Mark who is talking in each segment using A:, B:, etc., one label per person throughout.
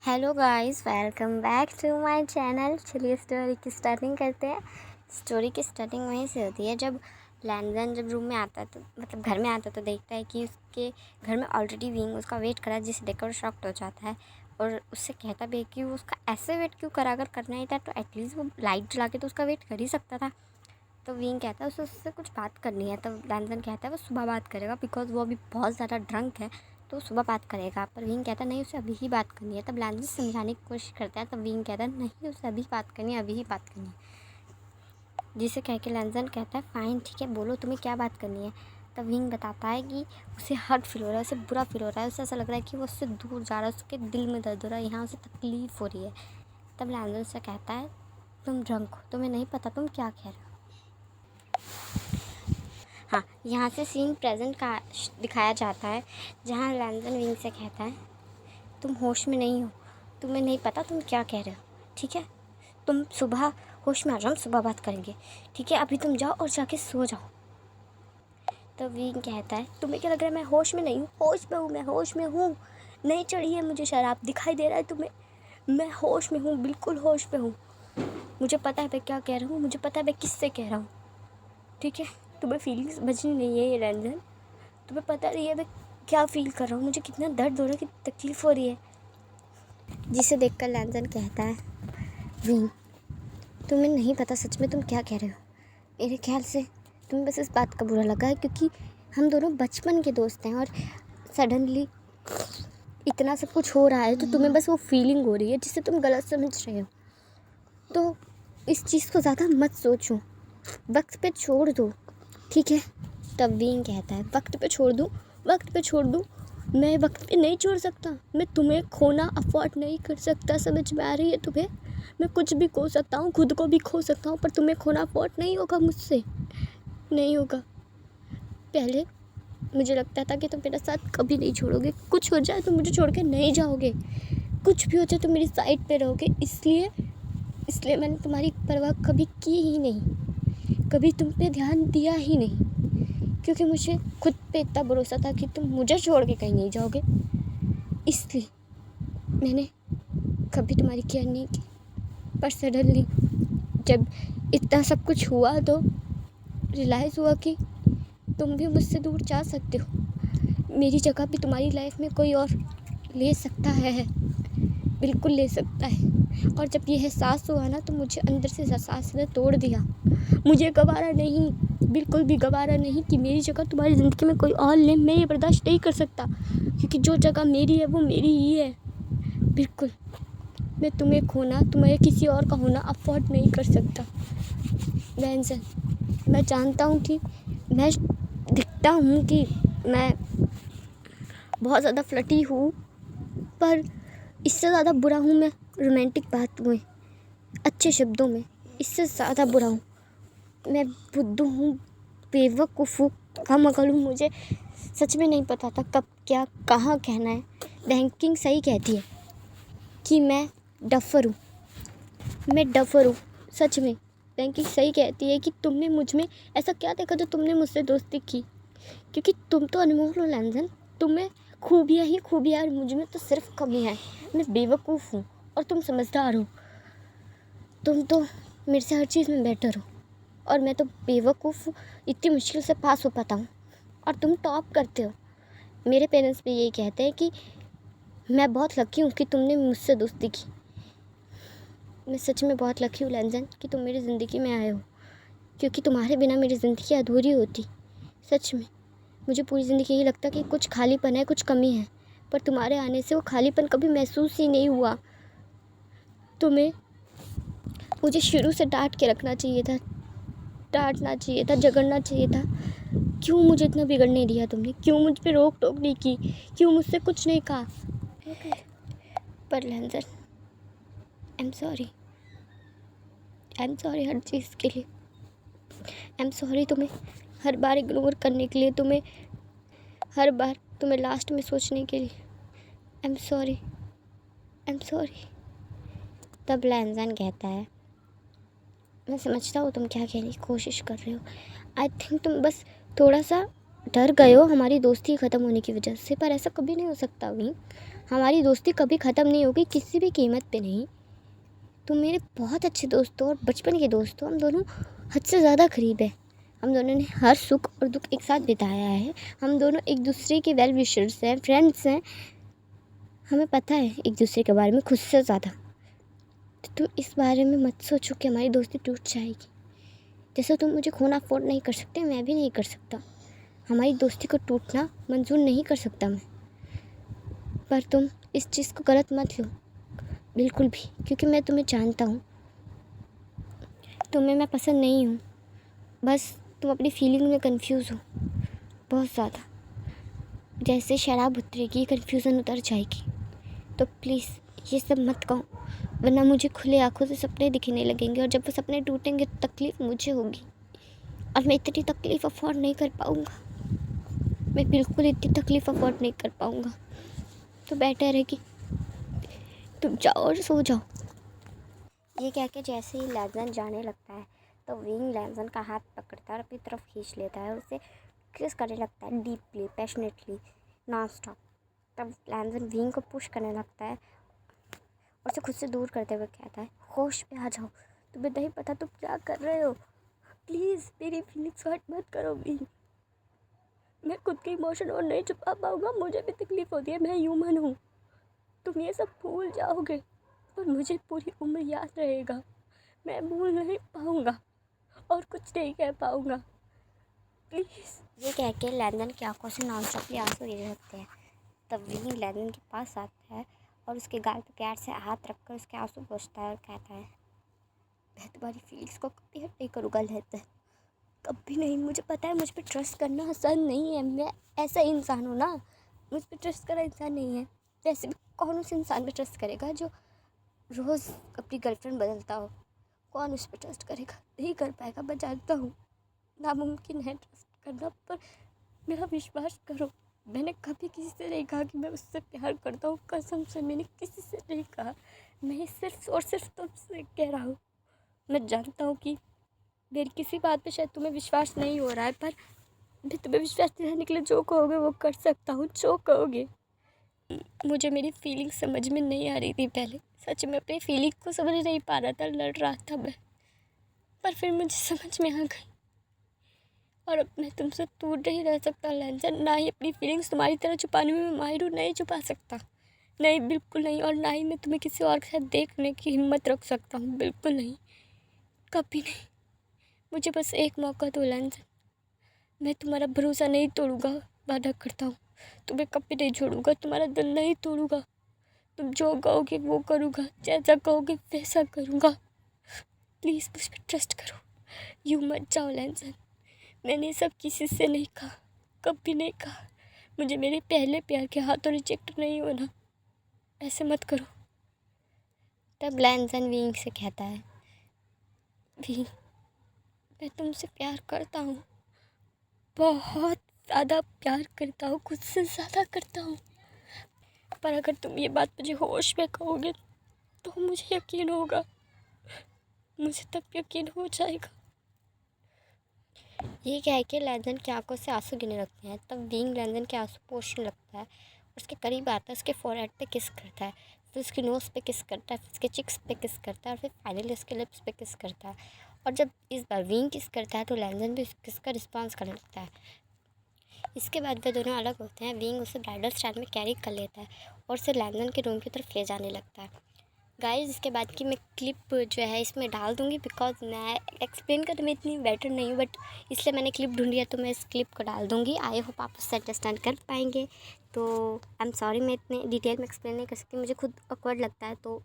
A: Hello guys, welcome back to my channel. चलिए story की starting करते हैं। स्टोरी की स्टार्टिंग वहीं से होती है जब लैंजन जब रूम में आता है तो मतलब घर में आता है तो देखता है कि उसके घर में ऑलरेडी विंग उसका वेट करा, जिसे देखकर शॉक्ड हो जाता है और उससे कहता भी है कि वो उसका ऐसे वेट क्यों करा, अगर करना ही था तो एटलीस्ट वो लाइट जला के तो उसका वेट कर ही सकता था। तो विंग कहता है उसे उससे कुछ बात करनी है। तो लैंजन कहता है वो सुबह बात करेगा बिकॉज वो अभी बहुत ज़्यादा ड्रंक है, तो सुबह बात करेगा। पर विंग कहता है नहीं, उसे अभी ही बात करनी है। तब लैंजन समझाने की कोशिश करता है, तब विंग कहता है नहीं, उसे अभी बात करनी है, अभी ही बात करनी है। जिसे कह के लैंजन कहता है फाइन ठीक है, बोलो तुम्हें क्या बात करनी है। तब विंग बताता है कि उसे हर्ट फील हो रहा है, उसे बुरा फील हो रहा है, उसे ऐसा लग रहा है कि वो उससे दूर जा रहा है, उसके दिल में दर्द हो रहा है, यहाँ उसे तकलीफ़ हो रही है। तब लैंजन से कहता है तुम ड्रंक हो, तुम्हें नहीं पता तुम क्या कह रहे हो। हाँ, यहाँ से सीन प्रेजेंट का दिखाया जाता है जहाँ लैंजन विंग से कहता है तुम होश में नहीं हो, तुम्हें नहीं पता तुम क्या कह रहे हो, ठीक है तुम सुबह होश में आ जाओ, हम सुबह बात करेंगे, ठीक है अभी तुम जाओ और जाके सो जाओ। तो विंग कहता है तुम्हें क्या लग रहा है मैं होश में नहीं हूँ? होश में हूँ, मैं होश में हूँ। नहीं चढ़ी है मुझे शराब, दिखाई दे रहा है तुम्हें? मैं होश में हूँ, बिल्कुल होश में हूँ। मुझे पता है मैं क्या कह रहा हूँ, मुझे पता है मैं किससे कह रहा हूँ, ठीक है तुम्हें फीलिंग्स समझनी नहीं है ये लैंजन, तुम्हें पता नहीं है मैं क्या फ़ील कर रहा हूँ, मुझे कितना दर्द हो रहा है, कितनी तकलीफ़ हो रही है। जिसे देखकर लैंजन कहता है विंग तुम्हें नहीं पता सच में तुम क्या कह रहे हो। मेरे ख्याल से तुम्हें बस इस बात का बुरा लगा है क्योंकि हम दोनों बचपन के दोस्त हैं और सडनली इतना सब कुछ हो रहा है तो तुम्हें बस वो फीलिंग हो रही है जिसे तुम गलत समझ रहे हो। तो इस चीज़ को ज़्यादा मत सोचो, वक्त पे छोड़ दो, ठीक है। तब विंग कहता है वक्त पे छोड़ दूँ, वक्त पे छोड़ दूँ? मैं वक्त पे नहीं छोड़ सकता, मैं तुम्हें खोना अफोर्ड नहीं कर सकता, समझ में आ रही है तुम्हें? मैं कुछ भी खो सकता हूँ, खुद को भी खो सकता हूँ, पर तुम्हें खोना अफोर्ड नहीं होगा मुझसे, नहीं होगा। पहले मुझे लगता था कि तुम मेरा साथ कभी नहीं छोड़ोगे, कुछ हो जाए तो मुझे छोड़ के नहीं जाओगे, कुछ भी हो जाए तो मेरी साइड पे रहोगे, इसलिए मैंने तुम्हारी परवाह कभी की ही नहीं, कभी तुम पे ध्यान दिया ही नहीं, क्योंकि मुझे खुद पे इतना भरोसा था कि तुम मुझे छोड़ के कहीं नहीं जाओगे, इसलिए मैंने कभी तुम्हारी केयर नहीं की। पर सडनली जब इतना सब कुछ हुआ तो रियलाइज़ हुआ कि तुम भी मुझसे दूर जा सकते हो, मेरी जगह भी तुम्हारी लाइफ में कोई और ले सकता है, बिल्कुल ले सकता है। और जब ये एहसास हुआ ना तो मुझे अंदर से एहसास ने तोड़ दिया। मुझे गवारा नहीं, बिल्कुल भी गवारा नहीं कि मेरी जगह तुम्हारी ज़िंदगी में कोई और ले। मैं ये बर्दाश्त नहीं कर सकता क्योंकि जो जगह मेरी है वो मेरी ही है, बिल्कुल। मैं तुम्हें खोना, तुम्हें किसी और का होना अफोर्ड नहीं कर सकता। लैंजन, मैं जानता हूँ कि मैं दिखता हूँ कि मैं बहुत ज़्यादा फ्लर्टी हूँ, पर इससे ज़्यादा बुरा हूँ मैं रोमांटिक बात में, अच्छे शब्दों में, इससे ज़्यादा बुरा हूँ। मैं बुद्धू हूँ, बेवकूफ़ हूँ, कम अकल हूँ, मुझे सच में नहीं पता था कब क्या कहाँ कहना है। बैंकिंग सही कहती है कि मैं डफ़र हूँ, सच में। बैंकिंग सही कहती है कि तुमने मुझ में ऐसा क्या देखा जो तुमने मुझसे दोस्ती की, क्योंकि तुम तो अनमोल हो लैंजन, तुम्हें खूबियाँ ही खूबियाँ और मुझ में तो सिर्फ कमियाँ हैं। मैं बेवकूफ़ हूँ और तुम समझदार हो, तुम तो मेरे से हर चीज़ में बेटर हो और मैं तो बेवकूफ़ हूँ, इतनी मुश्किल से पास हो पाता हूँ और तुम टॉप करते हो। मेरे पेरेंट्स भी यही कहते हैं कि मैं बहुत लकी हूँ कि तुमने मुझसे दोस्ती की। मैं सच में बहुत लकी हूँ लैंजन कि तुम मेरी ज़िंदगी में आए हो, क्योंकि तुम्हारे बिना मेरी ज़िंदगी अधूरी होती। सच में मुझे पूरी ज़िंदगी यही लगता कि कुछ खालीपन है, कुछ कमी है, पर तुम्हारे आने से वो खालीपन कभी महसूस ही नहीं हुआ। तुम्हें मुझे शुरू से डांट के रखना चाहिए था, डांटना चाहिए था, झगड़ना चाहिए था। क्यों मुझे इतना बिगड़ने दिया तुमने? क्यों मुझ पे रोक टोक नहीं की? क्यों मुझसे कुछ नहीं कहा? पर लैंजन, आई एम सॉरी हर चीज़ के लिए। आई एम सॉरी तुम्हें हर बार इग्नोर करने के लिए, तुम्हें हर बार तुम्हें लास्ट में सोचने के लिए। I am sorry. तब लैंजन कहता है मैं समझता हूँ तुम क्या कहने की कोशिश कर रहे हो। आई थिंक तुम बस थोड़ा सा डर गए हो हमारी दोस्ती ख़त्म होने की वजह से, पर ऐसा कभी नहीं हो सकता भी। हमारी दोस्ती कभी ख़त्म नहीं होगी, किसी भी कीमत पे नहीं। तुम मेरे बहुत अच्छे दोस्त हो और बचपन के दोस्त हो। हम दोनों हद से ज़्यादा करीब है। हम दोनों ने हर सुख और दुख एक साथ बिताया है। हम दोनों एक दूसरे के वेल विशर्स हैं, फ्रेंड्स हैं। हमें पता है एक दूसरे के बारे में खुद से ज़्यादा। तो तुम इस बारे में मत सोचो कि हमारी दोस्ती टूट जाएगी। जैसे तुम मुझे खोना अफोर्ड नहीं कर सकते, मैं भी नहीं कर सकता। हमारी दोस्ती को टूटना मंजूर नहीं कर सकता मैं। पर तुम इस चीज़ को गलत मत लो बिल्कुल भी, क्योंकि मैं तुम्हें जानता हूँ। तुम्हें मैं पसंद नहीं हूँ, बस तुम अपनी फीलिंग में कंफ्यूज हो बहुत ज़्यादा। जैसे शराब उतरेगी कन्फ्यूज़न उतर जाएगी। तो प्लीज़ ये सब मत कहो, वरना मुझे खुले आँखों से सपने दिखने लगेंगे और जब वो सपने टूटेंगे तो तकलीफ़ मुझे होगी और मैं इतनी तकलीफ़ अफोर्ड नहीं कर पाऊँगा। मैं बिल्कुल इतनी तकलीफ़ अफोर्ड नहीं कर पाऊँगा। तो बेटर है कि तुम जाओ और सो जाओ। ये कह के जैसे ही लैंजन जाने लगता है तो विंग लैंजन का हाथ पकड़ता है और अपनी तरफ खींच लेता है और उसे किस करने लगता है डीपली, पैशनेटली, नॉन स्टॉप। तब लैंजन विंग को पुश करने लगता है और उसे खुद से दूर करते हुए कहता है, होश में आ जाओ, तुम्हें नहीं पता तुम क्या कर रहे हो। प्लीज़ मेरी फीलिंग्स हर्ट मत करो विंग। मैं खुद के इमोशन और नहीं छुपा पाऊँगा, मुझे भी तकलीफ़ होती है, मैं ह्यूमन हूँ। तुम ये सब भूल जाओगे पर मुझे पूरी उम्र याद रहेगा। मैं भूल नहीं पाऊँगा और कुछ नहीं कह पाऊँगा, प्लीज़। ये कह के लैंडन की आंखों से नॉनस्टॉपली आंसू गिरने लगते हैं। तब विंग लैंडन के पास आता है और उसके गाल पर प्यार से हाथ रखकर उसके आंसू पोंछता है और कहता है, मैं तुम्हारी फीलिंग्स को कभी हर्ट नहीं करूँगा लैंडन, कभी नहीं। मुझे पता है मुझ पर ट्रस्ट करना आसान नहीं है, मैं ऐसा इंसान हूँ ना, मुझ पर ट्रस्ट करना इंसान नहीं है। वैसे भी कौन उस इंसान पर ट्रस्ट करेगा जो रोज़ अपनी गर्लफ्रेंड बदलता हो। कौन उस पर ट्रस्ट करेगा, नहीं कर पाएगा, मैं जानता हूँ। नामुमकिन है ट्रस्ट करना, पर मेरा विश्वास करो, मैंने कभी किसी से नहीं कहा कि मैं उससे प्यार करता हूँ। कसम से मैंने किसी से नहीं कहा, मैं सिर्फ और सिर्फ तुमसे कह रहा हूँ। मैं जानता हूँ कि मेरी किसी बात पे शायद तुम्हें विश्वास नहीं हो रहा है, पर मैं तुम्हें विश्वास दिलाने के लिए जो कहोगे वो कर सकता हूँ, जो कहोगे। मुझे मेरी फीलिंग समझ में नहीं आ रही थी पहले, सच में अपनी फीलिंग को समझ नहीं पा रहा था, लड़ रहा था मैं, पर फिर मुझे समझ में आ गई। और अब मैं तुमसे दूर नहीं रह सकता लैंजन, ना ही अपनी फीलिंग्स तुम्हारी तरह छुपाने में मैं माहिर हूँ, नहीं छुपा सकता, नहीं, बिल्कुल नहीं। और ना ही मैं तुम्हें किसी और के साथ देखने की हिम्मत रख सकता हूँ, बिल्कुल नहीं, कभी नहीं। मुझे बस एक मौका दो लैंजन, मैं तुम्हारा भरोसा नहीं तोड़ूंगा, वादा करता हूँ। तुम्हें कभी नहीं छोड़ूंगा, तुम्हारा दिल नहीं तोड़ूंगा। तुम जो कहोगे वो करूँगा, जैसा कहोगे वैसा करूँगा। प्लीज़ मुझ पर ट्रस्ट करो, यूँ मत जाओ लैंजन। मैंने सब किसी से नहीं कहा, कभी नहीं कहा। मुझे मेरे पहले प्यार के हाथों रिजेक्ट नहीं होना, ऐसे मत करो। तब लैंजन विंग से कहता है, विंग मैं तुमसे प्यार करता हूँ, बहुत ज़्यादा प्यार करता हूँ, खुद से ज़्यादा करता हूँ। पर अगर तुम ये बात मुझे होश में कहोगे तो मुझे यकीन होगा, मुझे तब यकीन हो जाएगा। ये कह के लैंजन की आंखों से आंसू गिरने लगते हैं। तब विंग लैंजन के आंसू पोंछने लगता है, उसके करीब आता है, उसके फोरहेड पे किस करता है, फिर उसकी नोज़ पे किस करता है, फिर उसके चिक्स पे किस करता है और फिर फाइनली उसके लिप्स पे किस करता है। और जब इस बार विंग किस करता है तो लैंजन भी किस का रिस्पॉन्स करने लगता है। इसके बाद वे दोनों अलग होते हैं। विंग उसे ब्राइडल स्टाइल में कैरी कर लेता है और उसे लैंजन के रूम की तरफ ले जाने लगता है। गाइस इसके बाद की मैं क्लिप जो है इसमें डाल दूँगी, बिकॉज मैं एक्सप्लेन करने में इतनी बेटर नहीं हूँ, बट इसलिए मैंने क्लिप ढूंढी है तो मैं इस क्लिप को डाल दूँगी। आई होप आप उससे अंडरस्टैंड कर पाएंगे। तो आई एम सॉरी, मैं इतने डिटेल में एक्सप्लेन नहीं कर सकती, मुझे खुद ऑकवर्ड लगता है, तो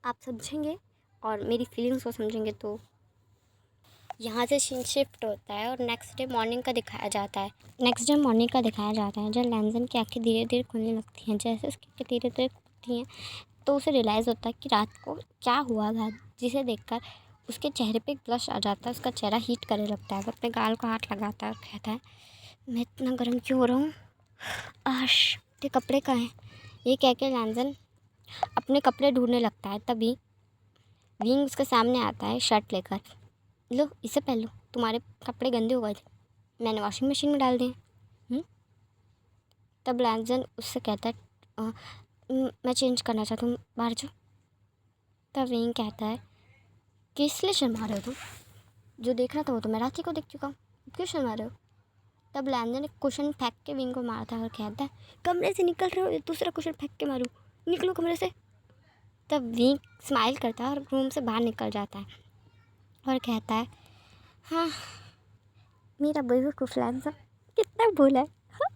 A: आप समझेंगे और मेरी फीलिंग्स को समझेंगे। तो यहाँ से सीन शिफ्ट होता है और नेक्स्ट डे मॉर्निंग का दिखाया जाता है जब लैंजन की आँखें धीरे धीरे खुलने लगती हैं। जैसे उसकी आँखें धीरे धीरे खुलती हैं तो उसे रियलाइज़ होता है कि रात को क्या हुआ था, जिसे देखकर उसके चेहरे पे ब्लश आ जाता है, उसका चेहरा हीट करने लगता है। वो अपने गाल को हाथ लगाता है और कहता है, मैं इतना गर्म क्यों हो रहा हूँ, आश तेरे कपड़े कहाँ हैं। ये कह के लैंजन अपने कपड़े ढूंढने लगता है। तभी विंग उसके सामने आता है शर्ट लेकर, लो इसे पहन लो, तुम्हारे कपड़े गंदे हो गए थे, मैंने वॉशिंग मशीन में डाल दिए। तब लैंजन उससे कहता है, मैं चेंज करना चाहता हूँ, बाहर जाओ। तब विंग कहता है कि इसलिए शर्मा रहे हो तुम, जो देखना था वो तो मैं रांची को देख चुका हूँ, क्यों शर्मा रहे हो। तब लैंडन एक क्वेश्चन फेंक के विंग को मारता है और कहता है कमरे से निकल रहे हो, दूसरा क्वेश्चन फेंक के मारूँ, निकलो कमरे से। तब विंग स्माइल करता है और रूम से बाहर निकल जाता है और कहता है हाँ मेरा बेवकूफ़ लैंडन कितना भूला है। हाँ।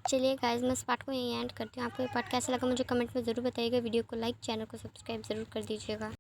A: चलिए गाइस, मैं इस पार्ट को यहीं एंड करती हूँ। आपको ये पार्ट कैसा लगा मुझे कमेंट में ज़रूर बताइएगा। वीडियो को लाइक, चैनल को सब्सक्राइब ज़रूर कर दीजिएगा।